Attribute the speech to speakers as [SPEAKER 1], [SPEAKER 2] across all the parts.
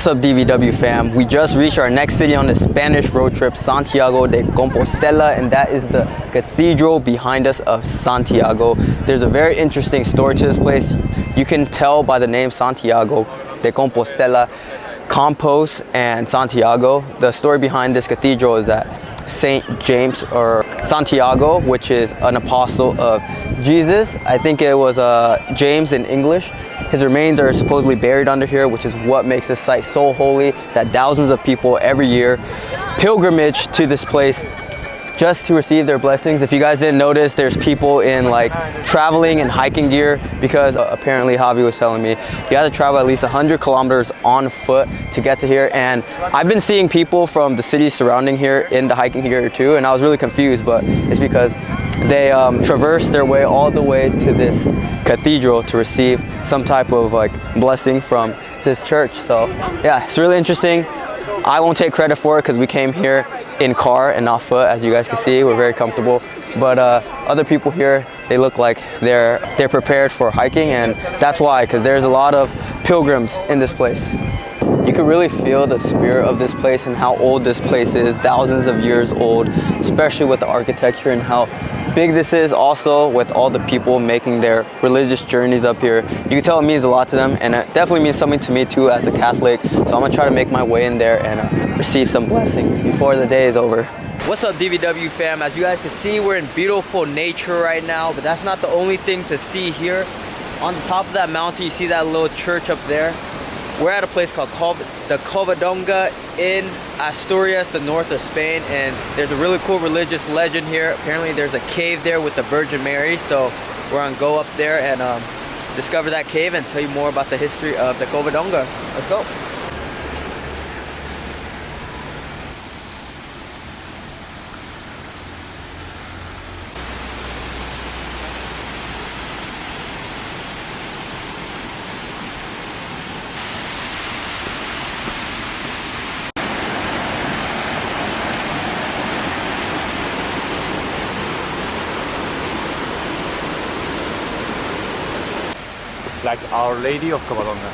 [SPEAKER 1] What's up, DVW fam? We just reached our next city on the Spanish road trip, Santiago de Compostela, and that is the cathedral behind us of Santiago. There's a very interesting story to this place. You can tell by the name Santiago de Compostela, Compos and Santiago. The story behind this cathedral is that Saint James, or Santiago, which is an apostle of Jesus, I think it was James in English, his remains are supposedly buried under here, which is what makes this site so holy that thousands of people every year pilgrimage to this place just to receive their blessings. If you guys didn't notice, there's people in like traveling and hiking gear because apparently Javi was telling me you have to travel at least 100 kilometers on foot to get to here. And I've been seeing people from the cities surrounding here in the hiking gear too, and I was really confused, but it's because they traversed their way all the way to this cathedral to receive some type of like blessing from this church. So yeah, it's really interesting. I won't take credit for it because we came here in car and not foot. As you guys can see, we're very comfortable, but other people here, they look like they're prepared for hiking, and that's why, because there's a lot of pilgrims in this place. You can really feel the spirit of this place and how old this place is, thousands of years old, especially with the architecture and how big this is, also with all the people making their religious journeys up here. You can tell it means a lot to them, and it definitely means something to me too as a Catholic. So I'm gonna try to make my way in there and receive some blessings before the day is over. What's up, DVW fam? As you guys can see, we're in beautiful nature right now, but that's not the only thing to see here. On the top of that mountain, you see that little church up there. We're at a place called the Covadonga in Asturias, the north of Spain, and there's a really cool religious legend here. Apparently there's a cave there with the Virgin Mary, so we're gonna go up there and discover that cave and tell you more about the history of the Covadonga. Let's go.
[SPEAKER 2] Like Our Lady of Covadonga.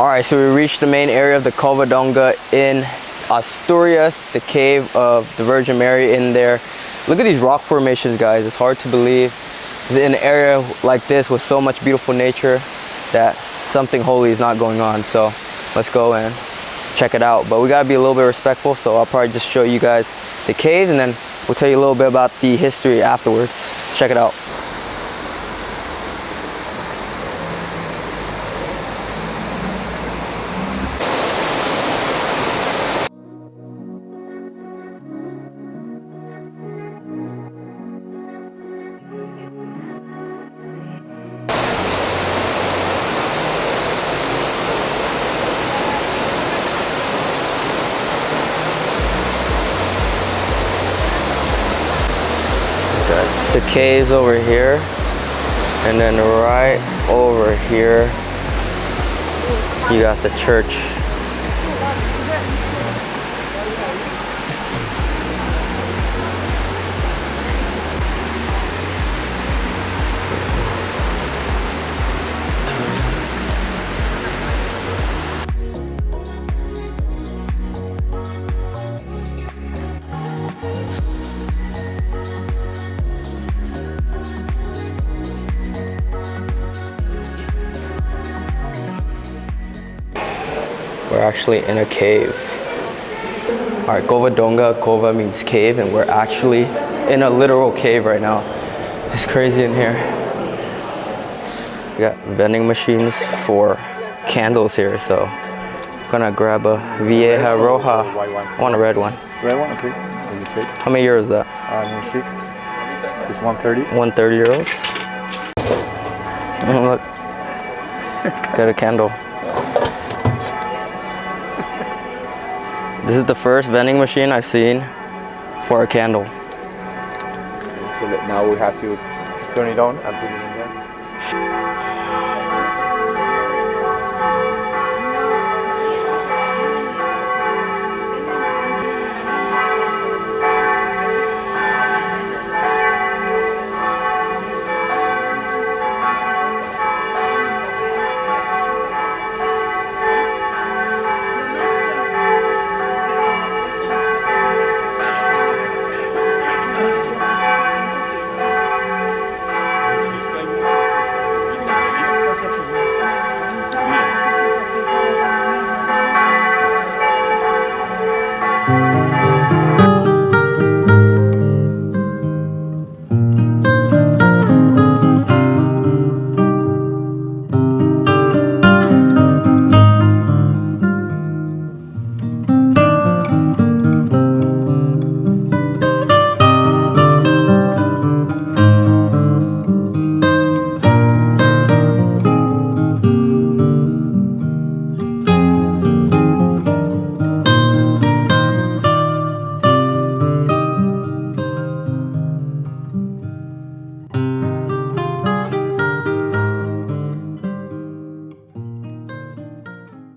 [SPEAKER 1] All right, so we reached the main area of the Covadonga in Asturias, the cave of the Virgin Mary in there. Look at these rock formations, guys. It's hard to believe in an area like this with so much beautiful nature that something holy is not going on. So let's go and check it out, but we gotta be a little bit respectful, so I'll probably just show you guys the caves and then we'll tell you a little bit about the history afterwards. Let's check it out. The caves over here, and then right over here you got the church. We're actually in a cave. All right, Covadonga, Cova means cave, and we're actually in a literal cave right now. It's crazy in here. We got vending machines for candles here, so I'm gonna grab a Vieja Roja. I want a red one.
[SPEAKER 2] Red one, okay.
[SPEAKER 1] How many euros is that?
[SPEAKER 2] Let me see. It's 130.
[SPEAKER 1] 130 euros. Oh, look, got a candle. This is the first vending machine I've seen for a candle.
[SPEAKER 2] So that now we have to turn it on and put it in there.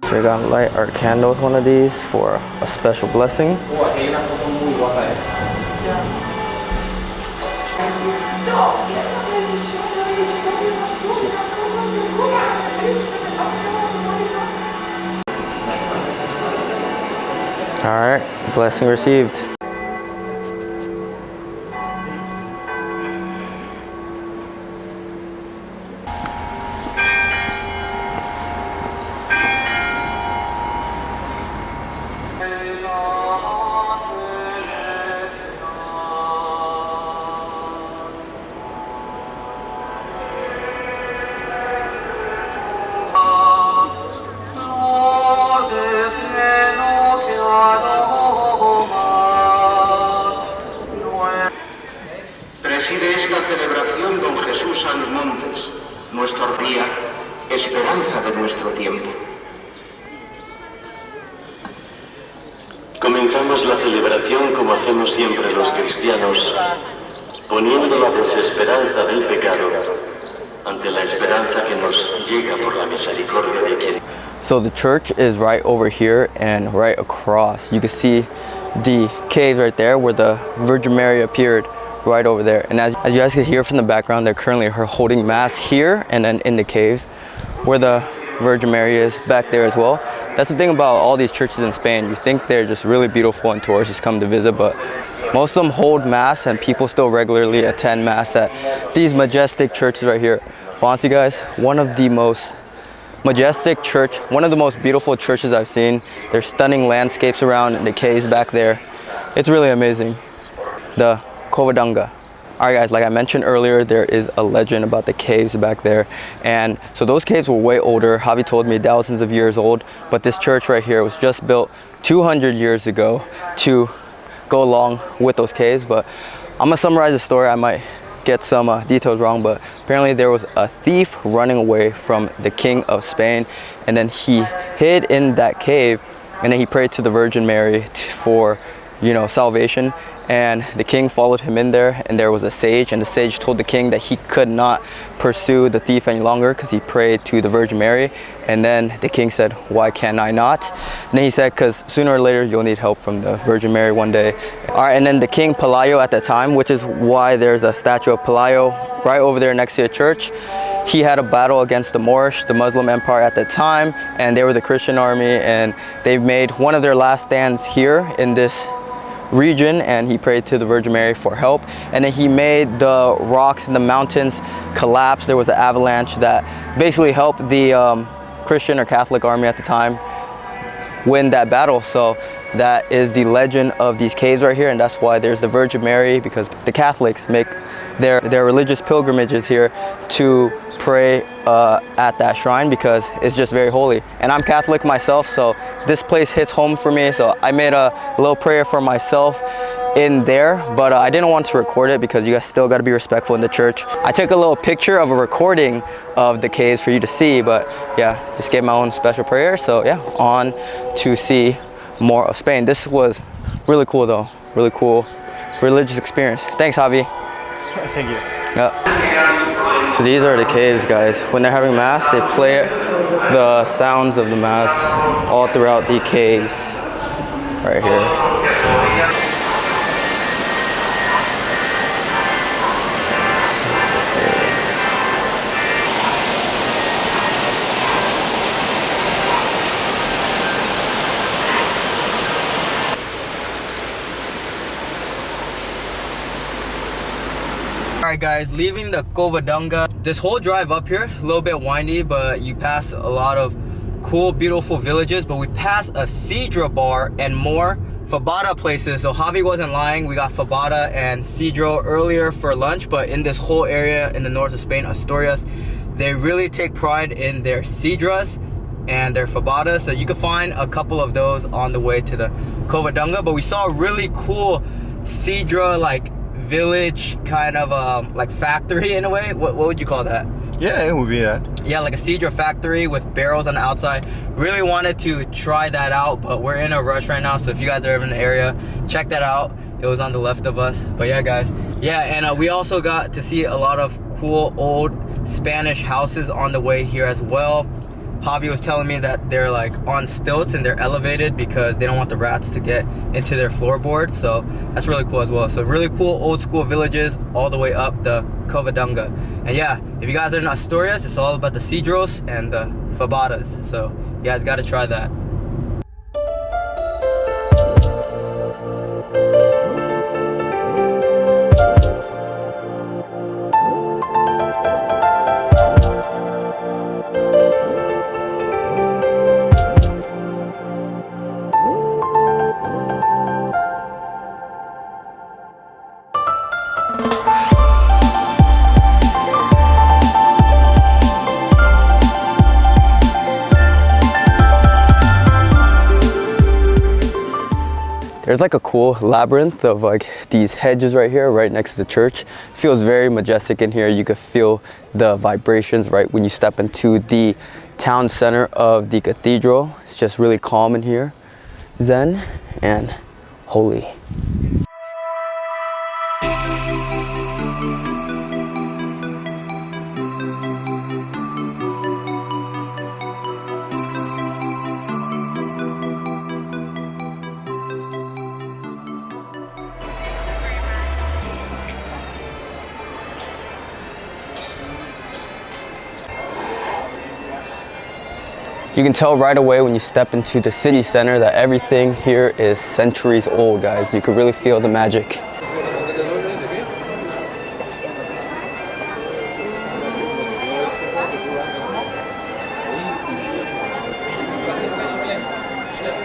[SPEAKER 1] So we're gonna light our candle with one of these for a special blessing. All right, blessing received.
[SPEAKER 3] Preside esta celebración don Jesús Sanz Montes, nuestro día, esperanza de nuestro tiempo.
[SPEAKER 4] Comenzamos la celebración como hacemos siempre los cristianos, poniendo la desesperanza del pecado ante la esperanza que nos llega por la misericordia de quien.
[SPEAKER 1] So the church is right over here, and right across you can see the cave right there where the Virgin Mary appeared, right over there. And as you guys can hear from the background, they're currently holding mass here and then in the caves where the Virgin Mary is back there as well. That's the thing about all these churches in Spain. You think they're just really beautiful and tourists just come to visit, but most of them hold mass and people still regularly attend mass at these majestic churches right here. Honestly guys, one of the most majestic church, one of the most beautiful churches I've seen. There's stunning landscapes around and the caves back there. It's really amazing. The Covadonga. Alright guys, like I mentioned earlier, there is a legend about the caves back there. And so those caves were way older. Javi told me thousands of years old. But this church right here was just built 200 years ago to go along with those caves. But I'm gonna summarize the story. I might get some details wrong, but apparently there was a thief running away from the King of Spain, and then he hid in that cave, and then he prayed to the Virgin Mary for, you know, salvation. And the king followed him in there, and there was a sage, and the sage told the king that he could not pursue the thief any longer because he prayed to the Virgin Mary. And then the king said, why can I not? And then he said, because sooner or later you'll need help from the Virgin Mary one day. All right, and then the king Pelayo at the time, which is why there's a statue of Pelayo right over there next to the church, he had a battle against the Moorish, the Muslim empire at the time, and they were the Christian army, and they made one of their last stands here in this region, and he prayed to the Virgin Mary for help. And then he made the rocks in the mountains collapse. There was an avalanche that basically helped the Christian or Catholic army at the time win that battle. So that is the legend of these caves right here, and that's why there's the Virgin Mary, because the Catholics make their religious pilgrimages here to pray at that shrine, because it's just very holy. And I'm Catholic myself, so this place hits home for me. So I made a little prayer for myself in there, but I didn't want to record it because you guys still got to be respectful in the church. I took a little picture of a recording of the caves for you to see, but yeah, just gave my own special prayer. So yeah, on to see more of Spain. This was really cool though, really cool religious experience. Thanks, Javi.
[SPEAKER 2] Thank you.
[SPEAKER 1] Yeah. So these are the caves, guys. When they're having mass, they play the sounds of the mass all throughout the caves right here. Alright guys, leaving the Covadonga. This whole drive up here, a little bit windy, but you pass a lot of cool, beautiful villages. But we passed a Sidra bar and more fabada places. So Javi wasn't lying. We got fabada and Sidro earlier for lunch. But in this whole area in the north of Spain, Asturias, they really take pride in their Sidras and their fabadas. So you can find a couple of those on the way to the Covadonga. But we saw a really cool Sidra, like village kind of like factory in a way. What would you call that?
[SPEAKER 2] Yeah, it would be that.
[SPEAKER 1] Yeah, like a Sidra factory with barrels on the outside. Really wanted to try that out, but we're in a rush right now, so if you guys are ever in the area, check that out. It was on the left of us. But yeah guys, yeah, and we also got to see a lot of cool old Spanish houses on the way here as well. Javi was telling me that they're like on stilts and they're elevated because they don't want the rats to get into their floorboards. So that's really cool as well. So really cool old school villages all the way up the Covadonga. And yeah, if you guys are in Asturias, it's all about the cathedrals and the fabadas. So you guys got to try that. There's like a cool labyrinth of like these hedges right here, right next to the church. Feels very majestic in here. You could feel the vibrations right when you step into the town center of the cathedral. It's just really calm in here, zen and holy. You can tell right away when you step into the city center that everything here is centuries old, guys. You can really feel the magic.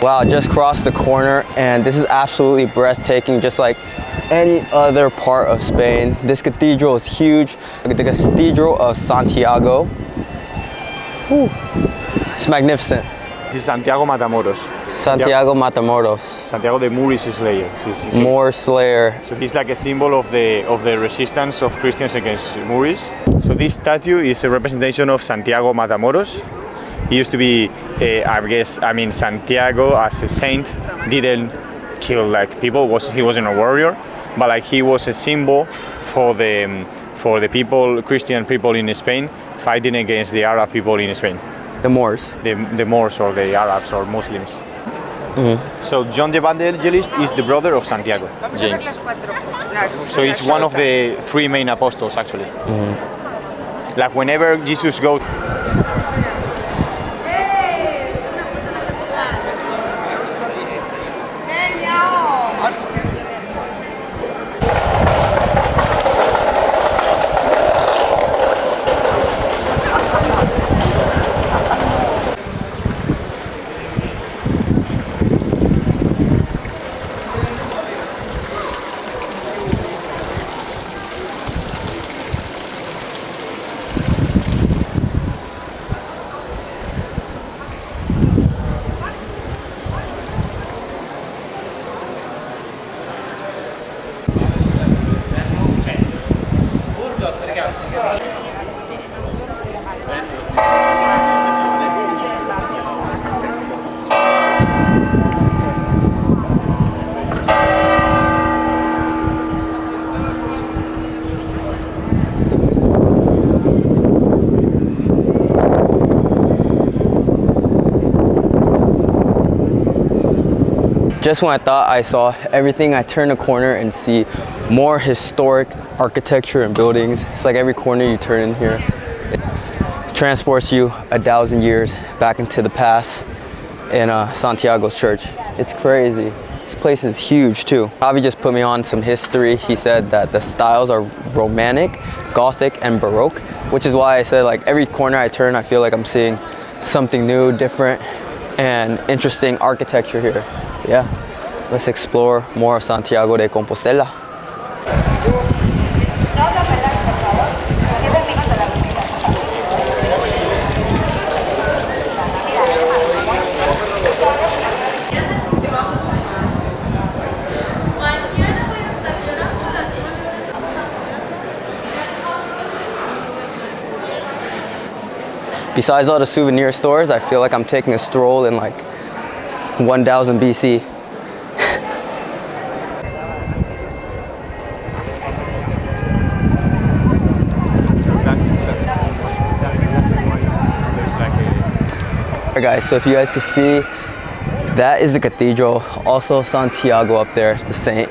[SPEAKER 1] Wow, I just crossed the corner and this is absolutely breathtaking, just like any other part of Spain. This cathedral is huge. The Cathedral of Santiago. Whew. It's magnificent.
[SPEAKER 2] This is Santiago Matamoros.
[SPEAKER 1] Santiago Matamoros.
[SPEAKER 2] Santiago the Moorish Slayer.
[SPEAKER 1] Moor Slayer.
[SPEAKER 2] So he's like a symbol of the resistance of Christians against Moorish. So this statue is a representation of Santiago Matamoros. He used to be, Santiago as a saint didn't kill like people. He wasn't a warrior, but like he was a symbol for the people, Christian people in Spain, fighting against the Arab people in Spain.
[SPEAKER 1] The Moors.
[SPEAKER 2] The Moors or the Arabs or Muslims. Mm-hmm. So John the Evangelist is the brother of Santiago, James. So he's one of the three main apostles actually. Mm-hmm. Like whenever Jesus goes.
[SPEAKER 1] Just when I thought I saw everything, I turn a corner and see more historic architecture and buildings. It's like every corner you turn in here, it transports you 1,000 years back into the past in Santiago's church. It's crazy. This place is huge too. Javi just put me on some history. He said that the styles are Romantic, Gothic, and Baroque, which is why I said like every corner I turn, I feel like I'm seeing something new, different, and interesting architecture here. Yeah, let's explore more of Santiago de Compostela. Besides all the souvenir stores, I feel like I'm taking a stroll in like 1000 BC. Alright guys, so if you guys can see, that is the cathedral, also Santiago up there, the saint.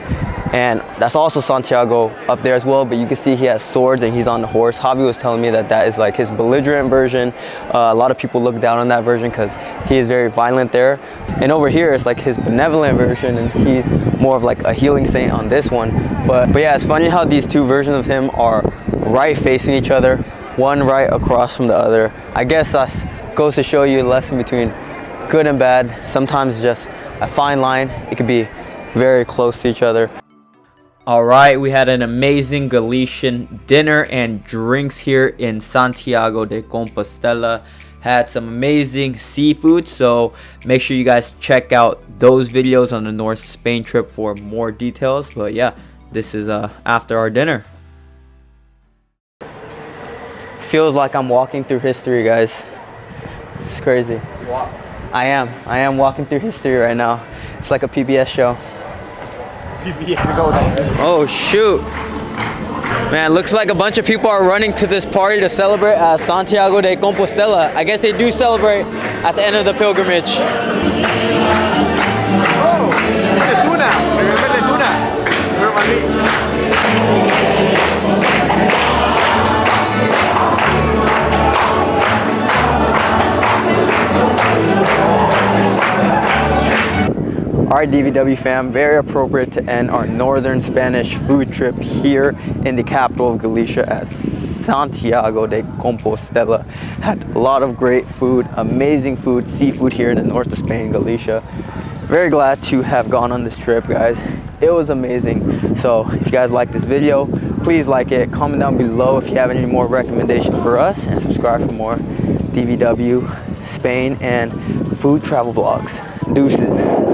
[SPEAKER 1] And that's also Santiago up there as well, but you can see he has swords and he's on the horse. Javi was telling me that that is like his belligerent version. A lot of people look down on that version because he is very violent there. And over here it's like his benevolent version, and he's more of like a healing saint on this one. But yeah, it's funny how these two versions of him are right facing each other, one right across from the other. I guess that goes to show you a lesson between good and bad. Sometimes just a fine line. It could be very close to each other. All right, we had an amazing Galician dinner and drinks here in Santiago de Compostela. Had some amazing seafood, so make sure you guys check out those videos on the North Spain trip for more details. But yeah, this is after our dinner. Feels like I'm walking through history, guys. It's crazy. What? I am walking through history right now. It's like a PBS show. Oh shoot, man, looks like a bunch of people are running to this party to celebrate at Santiago de Compostela. I guess they do celebrate at the end of the pilgrimage. Oh, it's the tuna. Remember the Alright DVW fam, very appropriate to end our northern Spanish food trip here in the capital of Galicia at Santiago de Compostela. Had a lot of great food, amazing food, seafood here in the north of Spain, Galicia. Very glad to have gone on this trip, guys. It was amazing. So if you guys like this video, please like it, comment down below if you have any more recommendations for us, and subscribe for more DVW, Spain, and food travel vlogs. Deuces.